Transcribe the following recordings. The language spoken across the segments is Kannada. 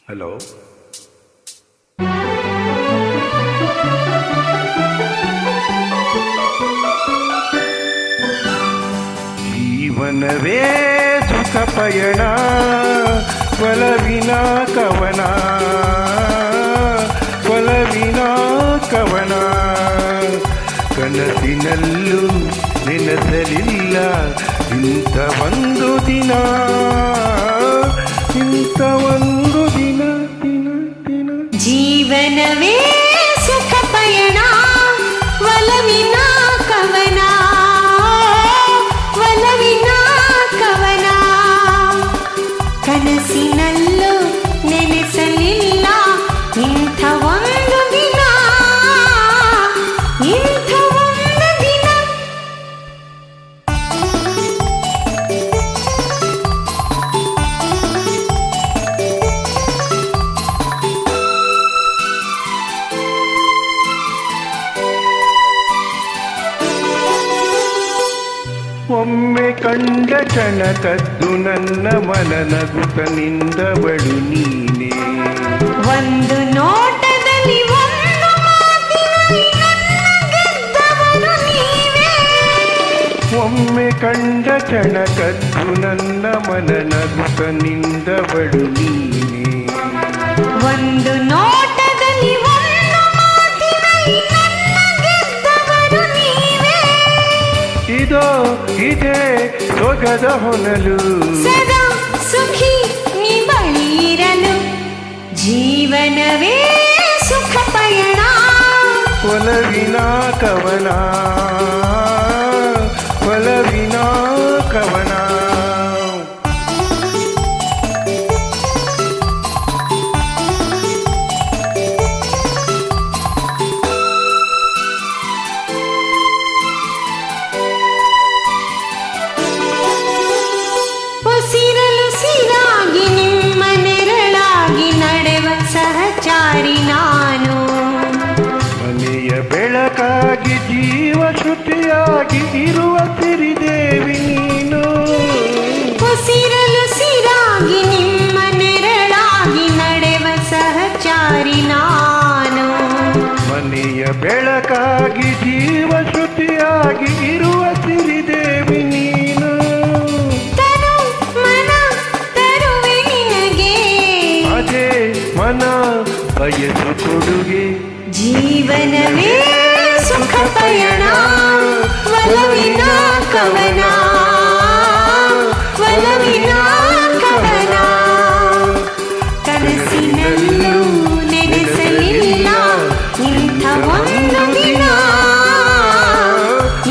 ಹಲೋ. ಜೀವನವೇ ಸುಖ ಪಯಣ, ಒಲವಿನ ಕವನ, ಒಲವಿನ ಕವನ. ಕನಸಿನಲ್ಲೂ ನೆನೆಸಲಿಲ್ಲ ಇಂಥ ಒಂದು ದಿನ, ಇಂಥ ಒಂದು ದಿನ ದಿನ ದಿನ. ಜೀವನವೇ ಸುಖ ಪಯಣ, ಒಲವಿನ ಕವನ, ಒಲವಿನ ಕವನ. ಕನಸಿನಲ್ಲೂ ನೆನೆಸಲಿಲ್ಲ ಇಂಥ ಒಂದು ದಿನ, ಇಂಥ ಒಂದು ದಿನ. ಒಮ್ಮೆ ಕಂಡ ಕ್ಷಣ ಕದ್ದು ನನ್ನ ಮನ ನಗುತ್ತ ನಿಂದವಳು ನೀನೇ. ಒಂದು ನೋಟದಲ್ಲಿ ಒಂದು ಮಾತಿನಲ್ಲಿ ನನ್ನ ಗೆದ್ದವನು ನೀವೇ. ಒಮ್ಮೆ ಕಂಡ ಕ್ಷಣ ಕದ್ದು ನನ್ನ ಮನ ನಗುತ್ತ ನಿಂದವಳು ನೀನೇ. ಒಂದು ನೋಟದಲ್ಲಿ ಒಂದು ಮಾತಿನಲ್ಲಿ ನನ್ನ ಗೆದ್ದವನು ನೀವೇ. ಇದೋ ಇದೇ ಸೊಗದ ಹೊನಲು, ಸದಾ ಸುಖಿ ನೀ ಬಳಿರಲು. ಜೀವನವೇ ಸುಖ ಪಯಣ, ಒಲವಿನ ಕವನ, ಒಲವಿನ ಕವನ. ಉಸಿರಲು ಸಿರಾಗಿ ನಿಮ್ಮ ನೆರಳಾಗಿ ನಡೆವ ಸಹಚಾರಿ ನಾನು. ಮನೆಯ ಬೆಳಕಾಗಿ ಜೀವ ಶ್ರುತಿಯಾಗಿ ಇರುವ ಸಿರಿದೇವಿ ನೀನು. ಉಸಿರಲು ಸಿರಾಗಿ ನಿಮ್ಮ ನೆರಳಾಗಿ ನಡೆವ ಸಹಚಾರಿ ನಾನು. ಮನೆಯ ಬೆಳಕಾಗಿ ಜೀವ ಶ್ರುತಿಯಾಗಿ ಇರುವ ಸಿರಿದೇವಿ ನೀನು. ತನು ಮನ ತರುವೆ ನಿನಗೆ, ಅದೇ ಮನ ಬಯಸು ಕೊಡುಗೆ. ಜೀವನವೇ ಸುಖ ಪಯಣ, ಒಲವಿನ ಕವನ, ಒಲವಿನ ಕವನ. ಕನಸಿನಲ್ಲೂ ನೆನೆಸಲಿಲ್ಲ ಇಂಥ ಒಂದು ದಿನ,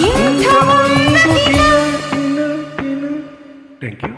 ಇಂಥ ಒಂದು ದಿನ. Thank you.